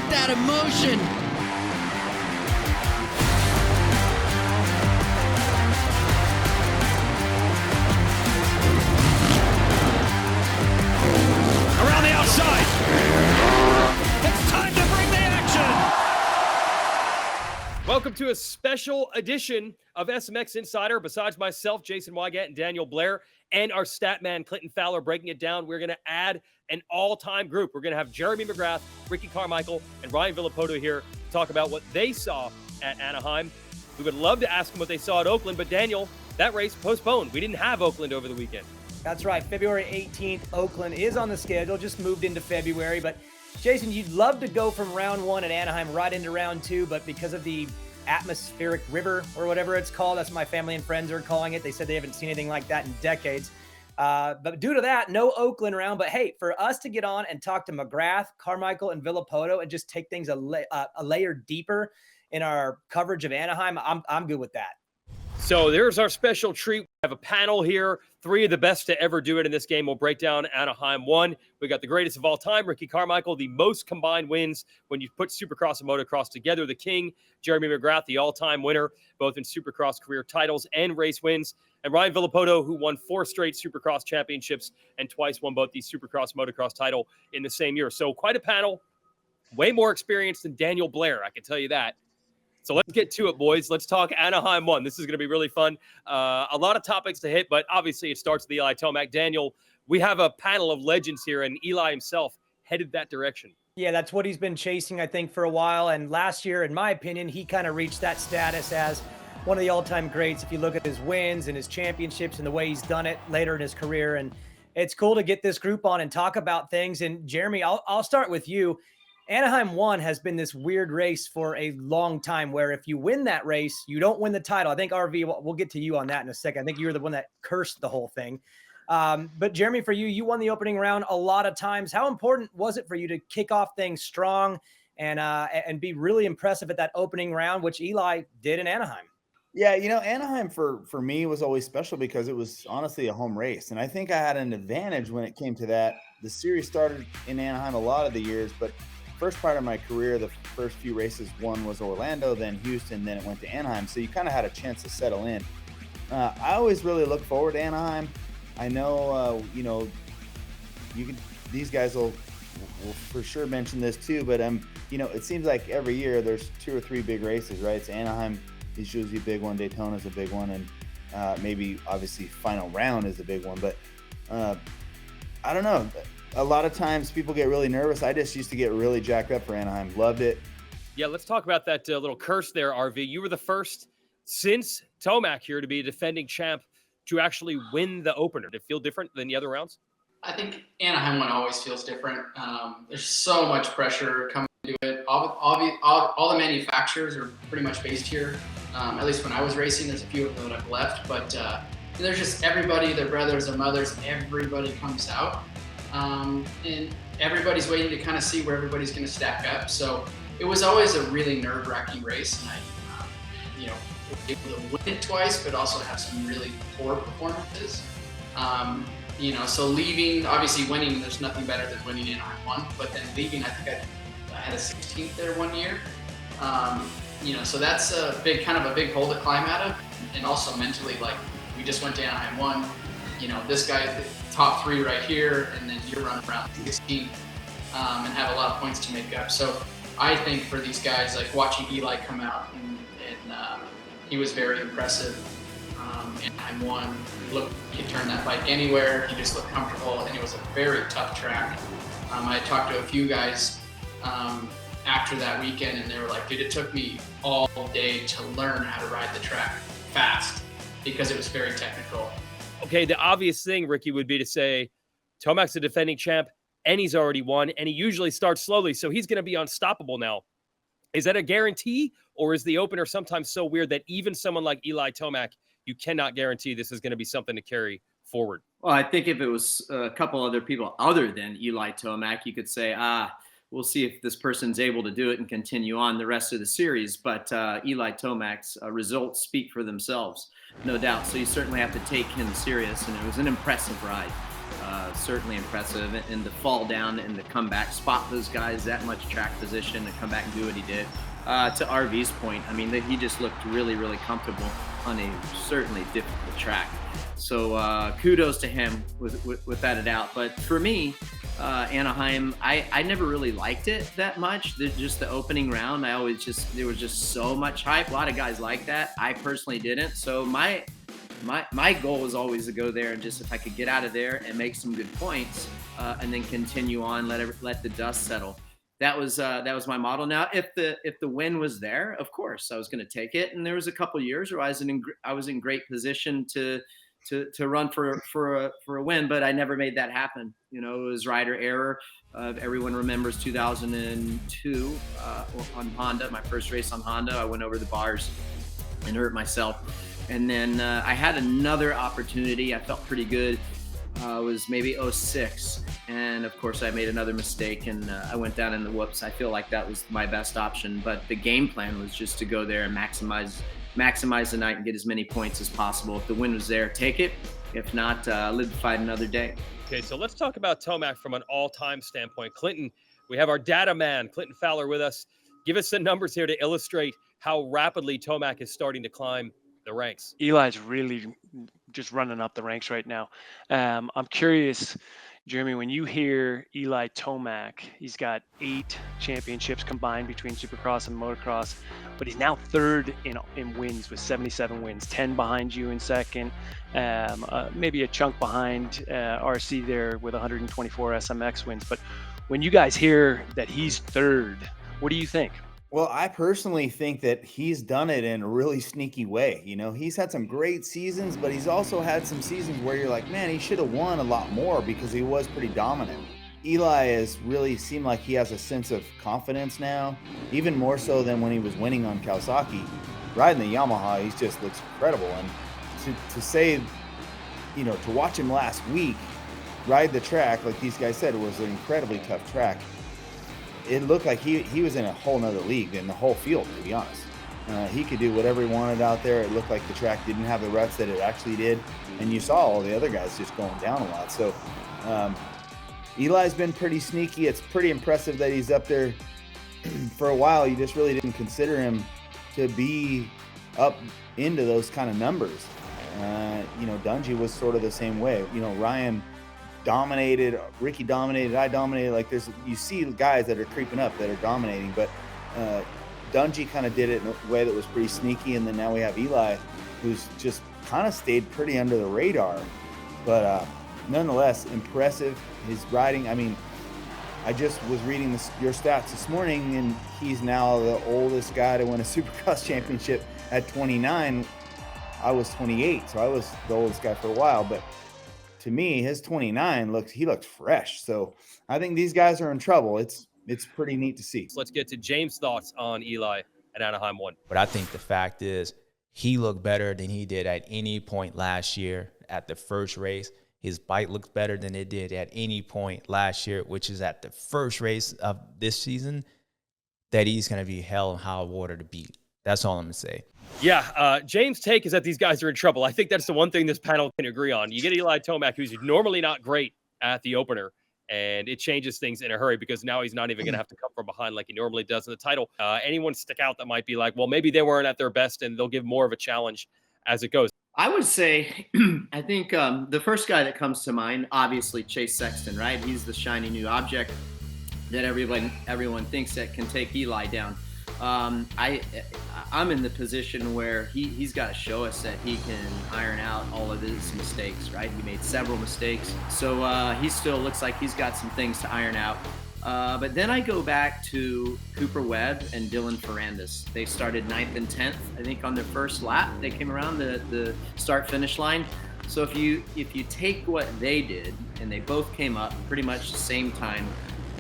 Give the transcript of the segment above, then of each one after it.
at that emotion. Around the outside. It's time to bring the action. Welcome to a special edition of SMX Insider. Besides myself, Jason Weigandt, and Daniel Blair, and our stat man, Clinton Fowler, breaking it down, we're going to add an all-time group. We're going to have Jeremy McGrath, Ricky Carmichael, and Ryan Villopoto here to talk about what they saw at Anaheim. We would love to ask them what they saw at Oakland, but Daniel, that race postponed. We didn't have Oakland over the weekend. That's right. February 18th, Oakland is on the schedule, just moved into February. But Jason, you'd love to go from round one at Anaheim right into round two, but because of the atmospheric river or whatever it's called, that's what my family and friends are calling it. They said they haven't seen anything like that in decades. But due to that, no Oakland round. But hey, for us to get on and talk to McGrath, Carmichael, and Villopoto and just take things a layer deeper in our coverage of Anaheim, I'm good with that. So there's our special treat. We have a panel here, three of the best to ever do it in this game. We'll break down Anaheim 1. We got the greatest of all time, Ricky Carmichael, the most combined wins when you put Supercross and Motocross together. The king, Jeremy McGrath, the all-time winner, both in Supercross career titles and race wins. And Ryan Villopoto, who won 4 straight Supercross championships and twice won both the Supercross Motocross title in the same year. So quite a panel, way more experience than Daniel Blair, I can tell you that. So let's get to it, boys. Let's talk Anaheim 1. This is going to be really fun. A lot of topics to hit, but obviously it starts with Eli Tomac. Daniel, we have a panel of legends here, and Eli himself headed that direction. Yeah, that's what he's been chasing, I think, for a while. And last year, in my opinion, he kind of reached that status as one of the all-time greats if you look at his wins and his championships and the way he's done it later in his career. And it's cool to get this group on and talk about things. And Jeremy, I'll start with you. Anaheim 1 has been this weird race for a long time where if you win that race, you don't win the title. I think RV, we'll get to you on that in a second. I think you were the one that cursed the whole thing. But Jeremy, for you, you won the opening round a lot of times. How important was it for you to kick off things strong and be really impressive at that opening round, which Eli did in Anaheim? Yeah, Anaheim for me was always special because it was honestly a home race. And I think I had an advantage when it came to that. The series started in Anaheim a lot of the years, but first part of my career, the first few races, one was Orlando, then Houston, then it went to Anaheim. So you kind of had a chance to settle in. I always really look forward to Anaheim. I know, these guys will for sure mention this too, but it seems like every year there's 2 or 3 big races, right? So Anaheim is usually a big one, Daytona's a big one, and maybe obviously final round is a big one. But I don't know. A lot of times people get really nervous. I just used to get really jacked up for Anaheim. Loved it. Yeah, let's talk about that little curse there, RV. You were the first since Tomac here to be a defending champ to actually win the opener. Did it feel different than the other rounds? I think Anaheim 1 always feels different. There's so much pressure coming into it. All the manufacturers are pretty much based here. At least when I was racing, there's a few of them that have left. But there's just everybody, their brothers, their mothers, everybody comes out. And everybody's waiting to kind of see where everybody's going to stack up. So it was always a really nerve-wracking race, and I, was able to win it twice, but also have some really poor performances. So leaving, obviously winning, there's nothing better than winning in Anaheim 1, but then leaving, I think I had a 16th there one year. So that's a big hole to climb out of, and also mentally, like, we just went to Anaheim 1. This guy, top 3 right here, and then you're running around 16 and have a lot of points to make up. So I think for these guys, like watching Eli come out, and he was very impressive. Anaheim 1, look, he could turn that bike anywhere. He just looked comfortable, and it was a very tough track. I talked to a few guys after that weekend, and they were like, dude, it took me all day to learn how to ride the track fast because it was very technical. Okay, the obvious thing, Ricky, would be to say Tomac's a defending champ, and he's already won, and he usually starts slowly, so he's going to be unstoppable now. Is that a guarantee, or is the opener sometimes so weird that even someone like Eli Tomac, you cannot guarantee this is going to be something to carry forward? Well, I think if it was a couple other people other than Eli Tomac, you could say, we'll see if this person's able to do it and continue on the rest of the series. But Eli Tomac's results speak for themselves, no doubt. So you certainly have to take him serious, and it was an impressive ride. Certainly impressive. And the fall down and the comeback, spot those guys that much track position and come back and do what he did. To RV's point, I mean, he just looked really, really comfortable on a certainly difficult track. So kudos to him without a doubt. But for me, Anaheim, I never really liked it that much. Just the opening round, there was just so much hype. A lot of guys like that. I personally didn't. So my goal was always to go there and just, if I could get out of there and make some good points, and then continue on, let the dust settle. That was my model. Now, if the win was there, of course I was going to take it. And there was a couple of years where I was in great position to run for a win, but I never made that happen. You know, it was rider error. Everyone remembers 2002 on Honda, my first race on Honda. I went over the bars and hurt myself. And then I had another opportunity. I felt pretty good. It was maybe 06. And of course I made another mistake and I went down in the whoops. I feel like that was my best option, but the game plan was just to go there and maximize the night and get as many points as possible. If the win was there, take it. If not, live to fight another day. Okay, so let's talk about Tomac from an all-time standpoint. Clinton, we have our data man, Clinton Fowler, with us. Give us some numbers here to illustrate how rapidly Tomac is starting to climb the ranks. Eli's really just running up the ranks right now. I'm curious, Jeremy, when you hear Eli Tomac, he's got 8 championships combined between Supercross and Motocross, but he's now third in wins with 77 wins, 10 behind you in second, maybe a chunk behind RC there with 124 SMX wins. But when you guys hear that he's third, what do you think? Well, I personally think that he's done it in a really sneaky way. You know, he's had some great seasons, but he's also had some seasons where you're like, man, he should have won a lot more because he was pretty dominant. Eli has really seemed like he has a sense of confidence now, even more so than when he was winning on Kawasaki. Riding the Yamaha, he just looks incredible. And to say, you know, to watch him last week ride the track, like these guys said, it was an incredibly tough track. It looked like he was in a whole nother league than the whole field, to be honest. He could do whatever he wanted out there. It looked like the track didn't have the ruts that it actually did. And you saw all the other guys just going down a lot. So Eli's been pretty sneaky. It's pretty impressive that he's up there. For a while, you just really didn't consider him to be up into those kind of numbers. You know, Dungey was sort of the same way. You know, Ryan dominated, Ricky dominated, I dominated. Like you see guys that are creeping up that are dominating, but Dungey kind of did it in a way that was pretty sneaky. And then now we have Eli, who's just kind of stayed pretty under the radar, but nonetheless impressive. His riding, I mean, I just was reading your stats this morning, and he's now the oldest guy to win a Supercross championship at 29. I was 28, so I was the oldest guy for a while, but to me, his 29 looks fresh. So I think these guys are in trouble. It's pretty neat to see. Let's get to James' thoughts on Eli at Anaheim 1. But I think the fact is he looked better than he did at any point last year at the first race. His bike looks better than it did at any point last year, which is at the first race of this season, that he's going to be hell and high water to beat. That's all I'm going to say. Yeah, James' take is that these guys are in trouble. I think that's the one thing this panel can agree on. You get Eli Tomac, who's normally not great at the opener, and it changes things in a hurry because now he's not even going to have to come from behind like he normally does in the title. Anyone stick out that might be like, well, maybe they weren't at their best and they'll give more of a challenge as it goes? I would say, I think the first guy that comes to mind, obviously Chase Sexton, right? He's the shiny new object that everyone thinks that can take Eli down. I'm in the position where he's got to show us that he can iron out all of his mistakes, right? He made several mistakes. So he still looks like he's got some things to iron out. But then I go back to Cooper Webb and Dylan Ferrandis. They started 9th and 10th, I think, on their first lap. They came around the start-finish line. So if you take what they did, and they both came up pretty much the same time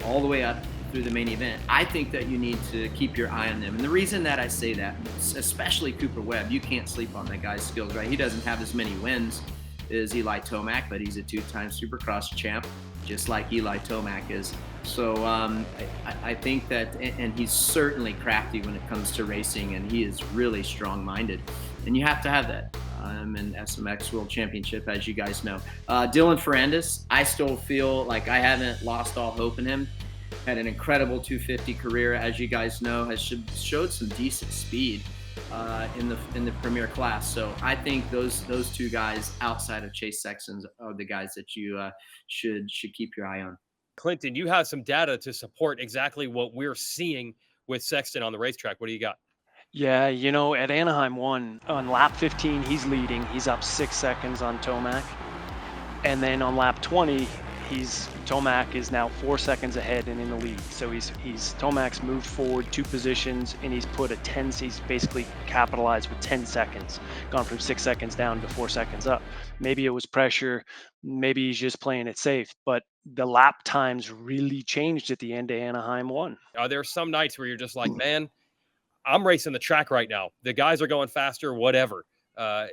all the way up through the main event, I think that you need to keep your eye on them. And the reason that I say that, especially Cooper Webb, you can't sleep on that guy's skills, right? He doesn't have as many wins as Eli Tomac, but he's a 2-time Supercross champ, just like Eli Tomac is. So I think that, and he's certainly crafty when it comes to racing, and he is really strong-minded. And you have to have that. in SMX World Championship, as you guys know. Dylan Ferrandis, I still feel like I haven't lost all hope in him. Had an incredible 250 career, as you guys know, has showed some decent speed in the premier class. So I think those two guys outside of Chase Sexton are the guys that you should keep your eye on. Clinton, you have some data to support exactly what we're seeing with Sexton on the racetrack. What do you got? Yeah, at Anaheim 1, on lap 15, he's leading. He's up 6 seconds on Tomac. And then on lap 20, Tomac is now 4 seconds ahead and in the lead. So Tomac's moved forward 2 positions, and he's basically capitalized with 10 seconds, gone from 6 seconds down to 4 seconds up. Maybe it was pressure, maybe he's just playing it safe, but the lap times really changed at the end of Anaheim 1. Are there some nights where you're just like, man, I'm racing the track right now. The guys are going faster, whatever.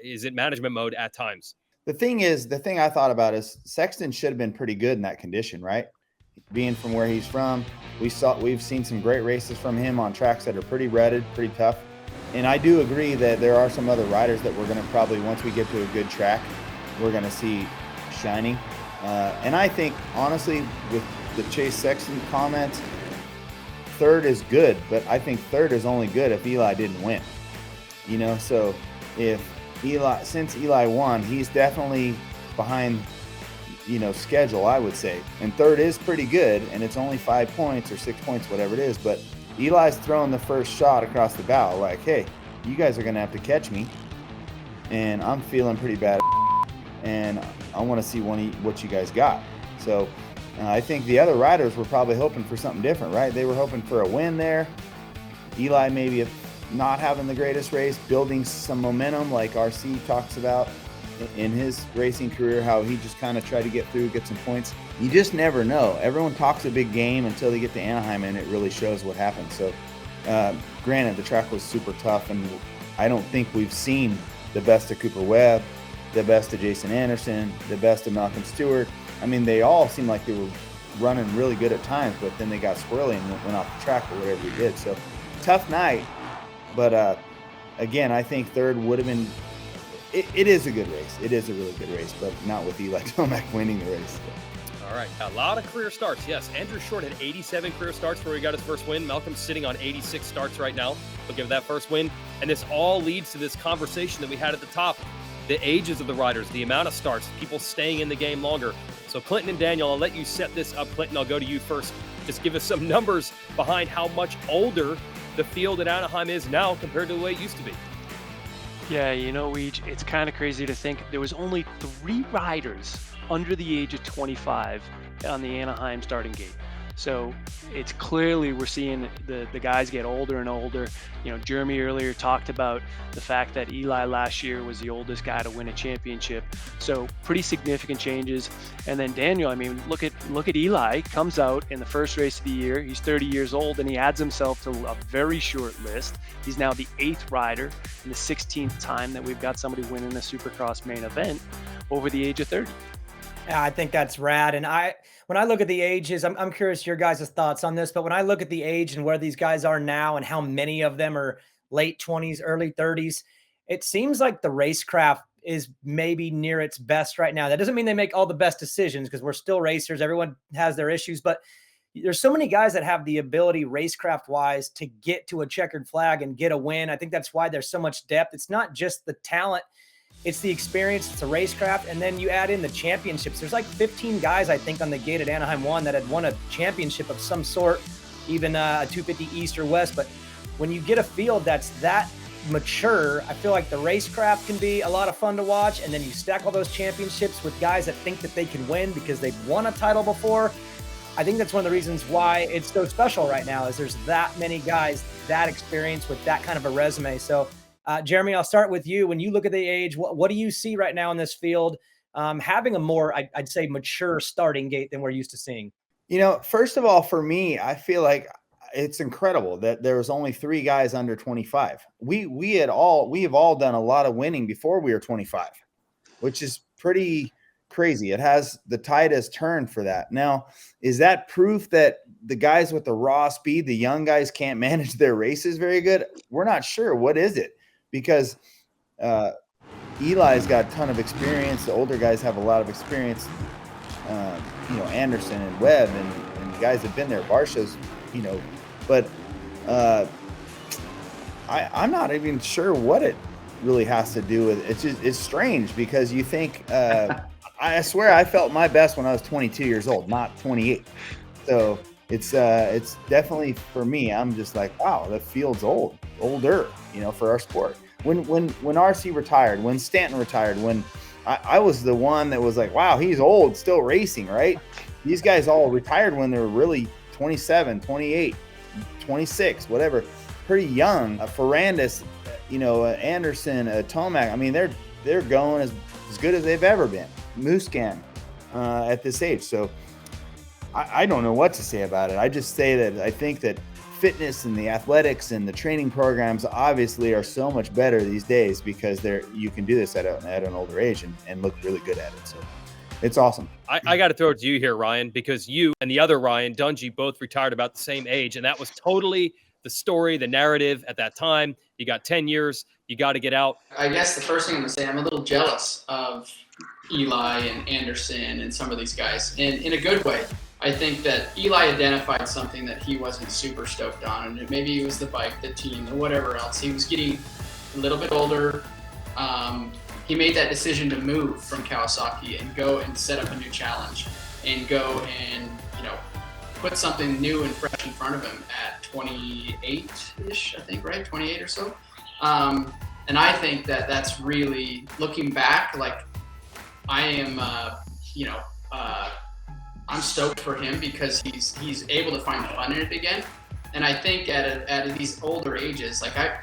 Is it management mode at times? The thing I thought about is Sexton should have been pretty good in that condition, right? Being from where he's from, we've seen some great races from him on tracks that are pretty rutted, pretty tough. And I do agree that there are some other riders that we're going to probably, once we get to a good track, we're going to see shining. And I think, honestly, with the Chase Sexton comments, third is good, but I think third is only good if Eli didn't win. So since Eli won, he's definitely behind, schedule, I would say. And third is pretty good, and it's only 5 points or 6 points, whatever it is. But Eli's throwing the first shot across the bow, like, hey, you guys are going to have to catch me. And I'm feeling pretty bad, and I want to see what you guys got. So I think the other riders were probably hoping for something different, right? They were hoping for a win there. Eli maybe not having the greatest race, building some momentum like RC talks about in his racing career, how he just kind of tried to get through, get some points. You just never know. Everyone talks a big game until they get to Anaheim, and it really shows what happens. So granted, the track was super tough, and I don't think we've seen the best of Cooper Webb, the best of Jason Anderson, the best of Malcolm Stewart. I mean, they all seemed like they were running really good at times, but then they got squirrely and went off the track or whatever he did. So tough night. But again, I think third would have been – it is a good race. It is a really good race, but not with Eli Tomac winning the race. All right, a lot of career starts. Yes, Andrew Short had 87 career starts where he got his first win. Malcolm's sitting on 86 starts right now. He'll give that first win. And this all leads to this conversation that we had at the top. The ages of the riders, the amount of starts, people staying in the game longer. So Clinton and Daniel, I'll let you set this up. Clinton, I'll go to you first. Just give us some numbers behind how much older the field at Anaheim is now compared to the way it used to be. Yeah, it's kind of crazy to think there was only 3 riders under the age of 25 on the Anaheim starting gate. So it's clearly we're seeing the guys get older and older. Jeremy earlier talked about the fact that Eli last year was the oldest guy to win a championship. So pretty significant changes. And then Daniel, I mean, look at Eli, comes out in the first race of the year. He's 30 years old, and he adds himself to a very short list. He's now the 8th rider and the 16th time that we've got somebody winning the Supercross main event over the age of 30. Yeah, I think that's rad. And when I look at the ages, I'm curious your guys' thoughts on this, but when I look at the age and where these guys are now and how many of them are late 20s, early 30s, it seems like the racecraft is maybe near its best right now. That doesn't mean they make all the best decisions, because we're still racers. Everyone has their issues, but there's so many guys that have the ability racecraft wise to get to a checkered flag and get a win. I think that's why there's so much depth. It's not just the talent, it's the experience, it's a racecraft, and then you add in the championships. There's like 15 guys, I think, on the gate at Anaheim 1 that had won a championship of some sort, even a 250 East or West. But when you get a field that's that mature, I feel like the racecraft can be a lot of fun to watch, and then you stack all those championships with guys that think that they can win because they've won a title before. I think that's one of the reasons why it's so special right now, is there's that many guys, that experience with that kind of a resume. So Jeremy, I'll start with you. When you look at the age, what do you see right now in this field having a more, I'd say, mature starting gate than we're used to seeing? First of all, for me, I feel like it's incredible that there was only 3 guys under 25. We have all done a lot of winning before we were 25, which is pretty crazy. It has the tide has turned for that. Now, is that proof that the guys with the raw speed, the young guys, can't manage their races very good? We're not sure. What is it? Because Eli's got a ton of experience. The older guys have a lot of experience. Anderson and Webb and the guys have been there. Barsha's, but I'm not even sure what it really has to do with it. It's strange because you think I swear I felt my best when I was 22 years old, not 28. So it's definitely for me. I'm just like, wow, the field's older, for our sport. When RC retired, when Stanton retired, when I was the one that was like, wow, he's old, still racing, right? These guys all retired when they were really 27, 28, 26, whatever, pretty young. Ferrandis, Anderson, Tomac. I mean, they're going as good as they've ever been. Musquin at this age. So I don't know what to say about it. I just say that I think that fitness and the athletics and the training programs obviously are so much better these days because you can do this at an older age and look really good at it. So it's awesome. I got to throw it to you here, Ryan, because you and the other Ryan, Dungy, both retired about the same age. And that was totally the story, the narrative at that time. You got 10 years. You got to get out. I guess the first thing I'm going to say, I'm a little jealous of Eli and Anderson and some of these guys, and in a good way. I think that Eli identified something that he wasn't super stoked on, and maybe it was the bike, the team, or whatever else. He was getting a little bit older. He made that decision to move from Kawasaki and go and set up a new challenge and go and, put something new and fresh in front of him at 28-ish, I think, right? 28 or so. And I think that that's really, looking back, like I am, I'm stoked for him because he's able to find fun in it again. And I think at these older ages, like I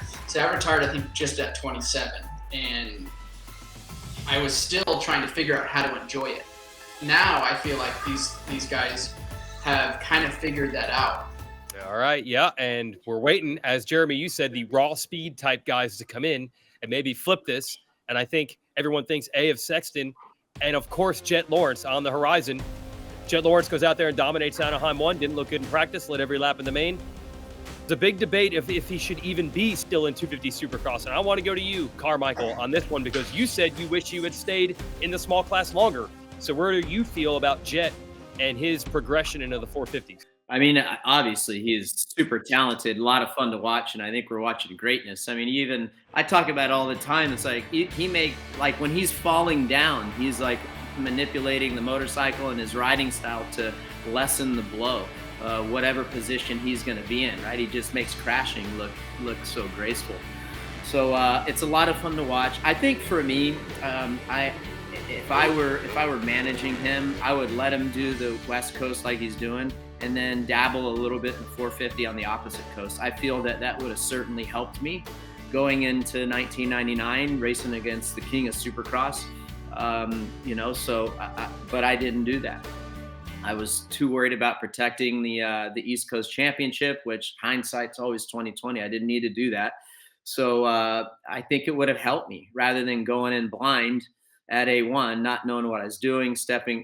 retired, I think just at 27, and I was still trying to figure out how to enjoy it. Now I feel like these guys have kind of figured that out. All right, yeah, and we're waiting, as Jeremy, you said, the raw speed type guys to come in and maybe flip this. And I think everyone thinks of Sexton and, of course, Jet Lawrence on the horizon. Jet Lawrence goes out there and dominates Anaheim 1, didn't look good in practice, led every lap in the main. It's a big debate if he should even be still in 250 Supercross. And I want to go to you, Carmichael, on this one because you said you wish you had stayed in the small class longer. So where do you feel about Jet and his progression into the 450s? I mean, obviously he's super talented, a lot of fun to watch, and I think we're watching greatness. I mean, I talk about it all the time. It's like like when he's falling down, he's like manipulating the motorcycle and his riding style to lessen the blow, whatever position he's going to be in, right? He just makes crashing look so graceful. So it's a lot of fun to watch. I think for me, if I were managing him, I would let him do the West Coast like he's doing, and then dabble a little bit in 450 on the opposite coast. I feel that would have certainly helped me going into 1999, racing against the king of Supercross. But I didn't do that. I was too worried about protecting the East Coast Championship, which hindsight's always 20/20. I didn't need to do that. So I think it would have helped me rather than going in blind at A1, not knowing what I was doing,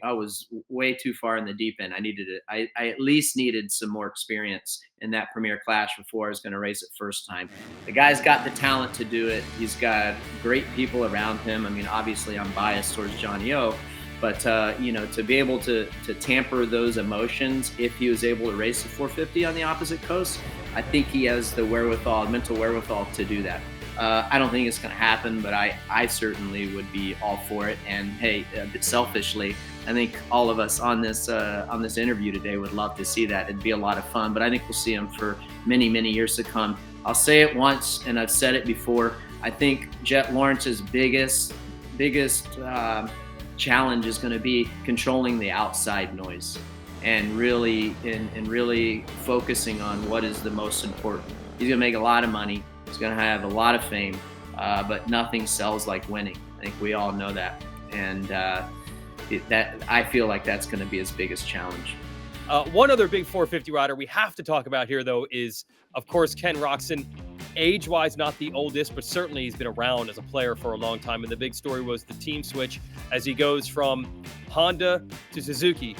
I was way too far in the deep end. I at least needed some more experience in that Premier Clash before I was going to race it first time. The guy's got the talent to do it. He's got great people around him. I mean, obviously I'm biased towards Johnny O, but to be able to tamper those emotions, if he was able to race the 450 on the opposite coast, I think he has the mental wherewithal to do that. I don't think it's going to happen, but I certainly would be all for it. And hey, a bit selfishly, I think all of us on this interview today would love to see that. It'd be a lot of fun, but I think we'll see him for many, many years to come. I'll say it once, and I've said it before. I think Jet Lawrence's biggest challenge is going to be controlling the outside noise and really focusing on what is the most important. He's going to make a lot of money. He's going to have a lot of fame, but nothing sells like winning. I think we all know that. And I feel like that's going to be his biggest challenge. One other big 450 rider we have to talk about here, though, is, of course, Ken Roczen. Age-wise, not the oldest, but certainly he's been around as a player for a long time. And the big story was the team switch as he goes from Honda to Suzuki.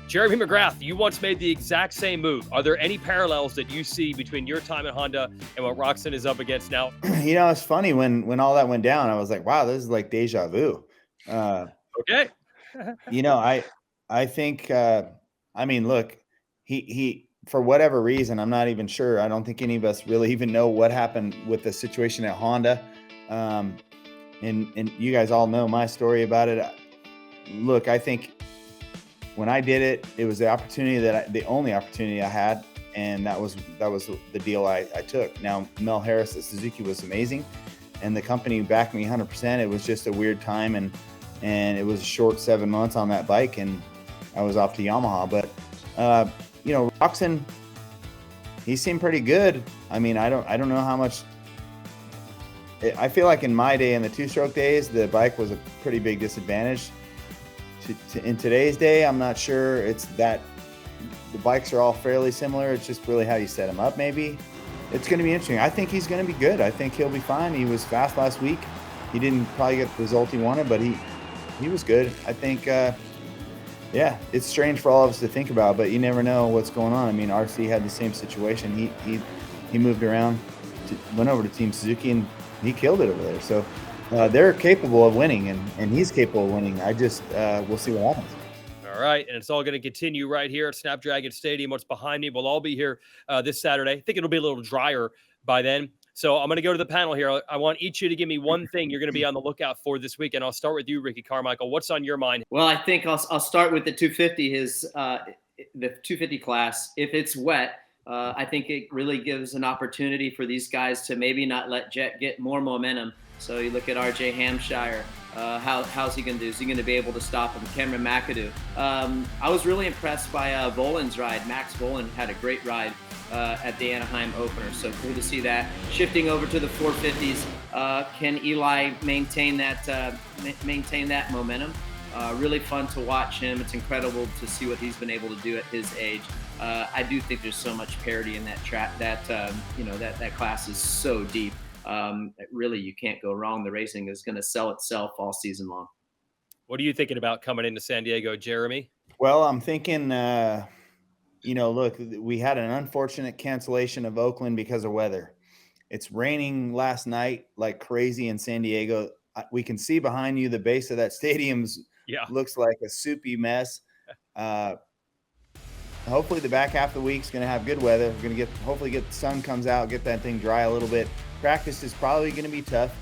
Jeremy McGrath, you once made the exact same move. Are there any parallels that you see between your time at Honda and what Roczen is up against now? It's funny when all that went down, I was like, wow, this is like deja vu. Okay. I think, look, he, for whatever reason, I'm not even sure. I don't think any of us really even know what happened with the situation at Honda. And you guys all know my story about it. Look, I think when I did it, it was the only opportunity I had. And that was the deal I took. Now, Mel Harris at Suzuki was amazing, and the company backed me 100%. It was just a weird time, and it was a short 7 months on that bike, and I was off to Yamaha. But Roczen, he seemed pretty good. I mean, I don't know how much. I feel like in my day, in the two-stroke days, the bike was a pretty big disadvantage. In today's day, I'm not sure it's that. The bikes are all fairly similar. It's just really how you set them up, maybe. It's going to be interesting. I think he's going to be good. I think he'll be fine. He was fast last week. He didn't probably get the result he wanted, but he was good. I think, it's strange for all of us to think about, but you never know what's going on. I mean, RC had the same situation. He moved around, went over to Team Suzuki, and he killed it over there. So they're capable of winning, and he's capable of winning. I just we'll see what happens. All right, and it's all going to continue right here at Snapdragon Stadium. What's behind me will all be here this Saturday. I think it'll be a little drier by then. So I'm going to go to the panel here. I want each of you to give me one thing you're going to be on the lookout for this weekend. I'll start with you, Ricky Carmichael. What's on your mind? Well, I think I'll start with the 250, the 250 class. If it's wet, I think it really gives an opportunity for these guys to maybe not let Jet get more momentum. So you look at RJ Hampshire. How's he going to do? Is he going to be able to stop him? Cameron McAdoo. I was really impressed by Volan's ride. Max Volan had a great ride at the Anaheim opener, so cool to see that. Shifting over to the 450s, can Eli maintain that momentum? Really fun to watch him. It's incredible to see what he's been able to do at his age. I do think there's so much parity in that track. That class is so deep. Really, you can't go wrong. The racing is going to sell itself all season long. What are you thinking about coming into San Diego, Jeremy? Well, I'm thinking, look, we had an unfortunate cancellation of Oakland because of weather. It's raining last night like crazy in San Diego. We can see behind you the base of that stadium's looks like a soupy mess. Hopefully the back half of the week's going to have good weather. We're going to hopefully get the sun comes out, get that thing dry a little bit. Practice is probably going to be tough.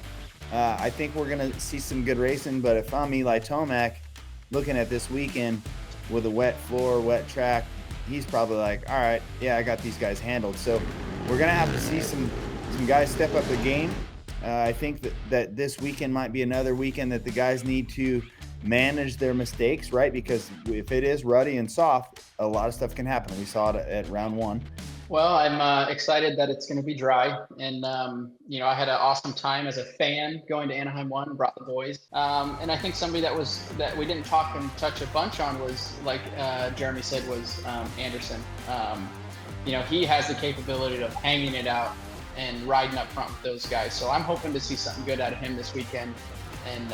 I think we're going to see some good racing, but if I'm Eli Tomac looking at this weekend with a wet floor, wet track, he's probably like, all right, yeah, I got these guys handled. So we're going to have to see some guys step up the game. I think that this weekend might be another weekend that the guys need to manage their mistakes, right? Because if it is ruddy and soft, a lot of stuff can happen. We saw it at round one. Well, I'm excited that it's going to be dry. And, I had an awesome time as a fan going to Anaheim 1, brought the boys. And I think somebody that we didn't talk and touch a bunch on was, like Jeremy said, was Anderson. He has the capability of hanging it out and riding up front with those guys. So I'm hoping to see something good out of him this weekend. And,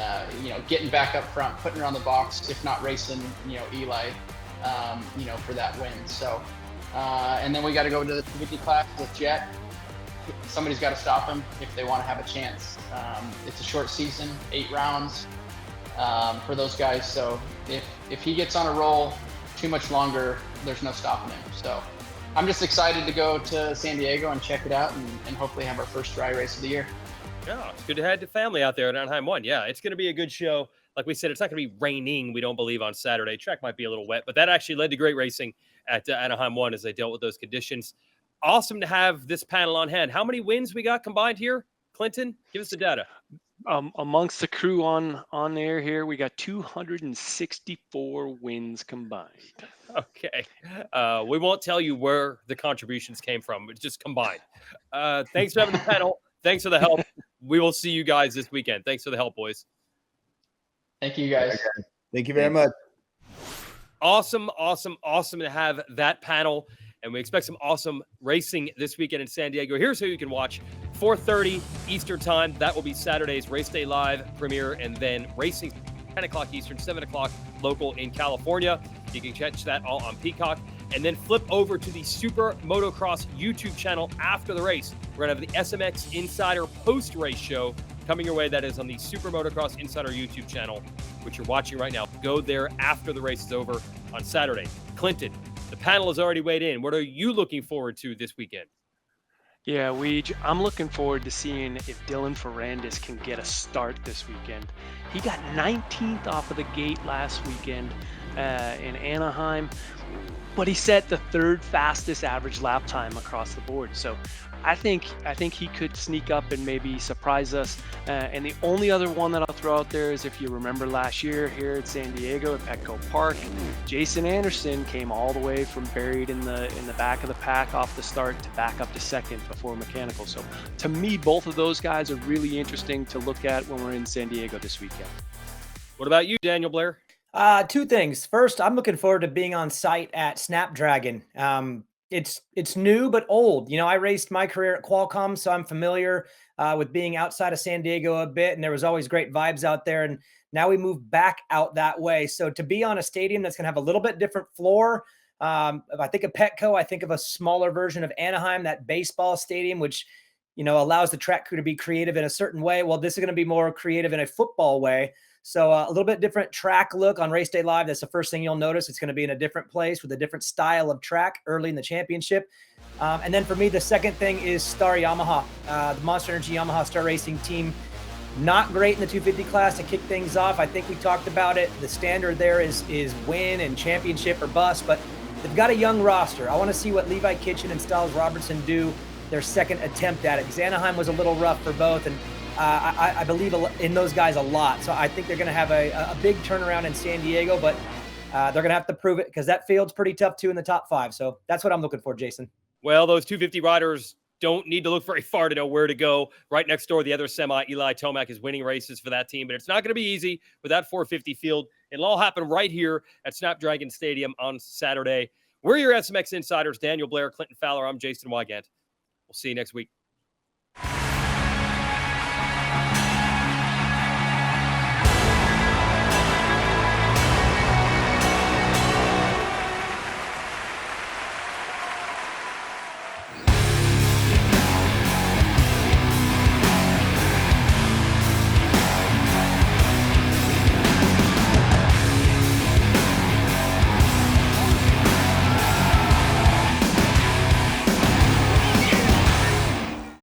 getting back up front, putting her on the box, if not racing, Eli, for that win. So, and then we got to go to the 250 class with Jet. Somebody's got to stop him if they want to have a chance. It's a short season, 8 rounds for those guys. So if he gets on a roll too much longer, there's no stopping him. So I'm just excited to go to San Diego and check it out and hopefully have our first dry race of the year. Yeah, it's good to have the family out there at Anaheim 1. Yeah, it's going to be a good show. Like we said, it's not going to be raining, we don't believe, on Saturday. Track might be a little wet, but that actually led to great racing at Anaheim 1 as they dealt with those conditions. Awesome to have this panel on hand. How many wins we got combined here? Clinton, give us the data. Amongst the crew on air here, we got 264 wins combined. Okay. We won't tell you where the contributions came from. It's just combined. Thanks for having the panel. Thanks for the help. We will see you guys this weekend. Thanks for the help, boys. Thank you, guys. Thank you very much. Awesome to have that panel. And we expect some awesome racing this weekend in San Diego. Here's who you can watch. 4:30 Eastern time. That will be Saturday's Race Day Live premiere, and then racing 10 o'clock Eastern, 7 o'clock local in California. You can catch that all on Peacock. And then flip over to the Super Motocross YouTube channel after the race. We're going to have the SMX Insider post-race show coming your way. That is on the Super Motocross Insider YouTube channel, which you're watching right now. Go there after the race is over on Saturday. Clinton, the panel has already weighed in. What are you looking forward to this weekend? Yeah, I'm looking forward to seeing if Dylan Ferrandis can get a start this weekend. He got 19th off of the gate last weekend in Anaheim, but he set the third fastest average lap time across the board. So I think he could sneak up and maybe surprise us. And the only other one that I'll throw out there is, if you remember last year here at San Diego at Petco Park, Jason Anderson came all the way from buried in the back of the pack off the start to back up to second before mechanical. So to me, both of those guys are really interesting to look at when we're in San Diego this weekend. What about you, Daniel Blair? Two things. First, I'm looking forward to being on site at Snapdragon. It's new but old. You know, I raced my career at Qualcomm, so I'm familiar with being outside of San Diego a bit, and there was always great vibes out there. And now we move back out that way. So to be on a stadium that's going to have a little bit different floor. If I think of Petco, I think of a smaller version of Anaheim, that baseball stadium, which, you know, allows the track crew to be creative in a certain way. Well, this is going to be more creative in a football way. So a little bit different track look on Race Day Live. That's the first thing you'll notice. It's going to be in a different place with a different style of track early in the championship. And then for me, the second thing is Star Yamaha, the Monster Energy Yamaha Star Racing team. Not great in the 250 class to kick things off. I think we talked about it. The standard there is win and championship or bust, but they've got a young roster. I want to see what Levi Kitchen and Styles Robertson do their second attempt at it, because Anaheim was a little rough for both, and I believe in those guys a lot. So I think they're going to have a big turnaround in San Diego, but they're going to have to prove it, because that field's pretty tough too in the top 5. So that's what I'm looking for, Jason. Well, those 250 riders don't need to look very far to know where to go. Right next door, the other semi, Eli Tomac, is winning races for that team, but it's not going to be easy with that 450 field. It'll all happen right here at Snapdragon Stadium on Saturday. We're your SMX Insiders, Daniel Blair, Clinton Fowler. I'm Jason Weigandt. We'll see you next week.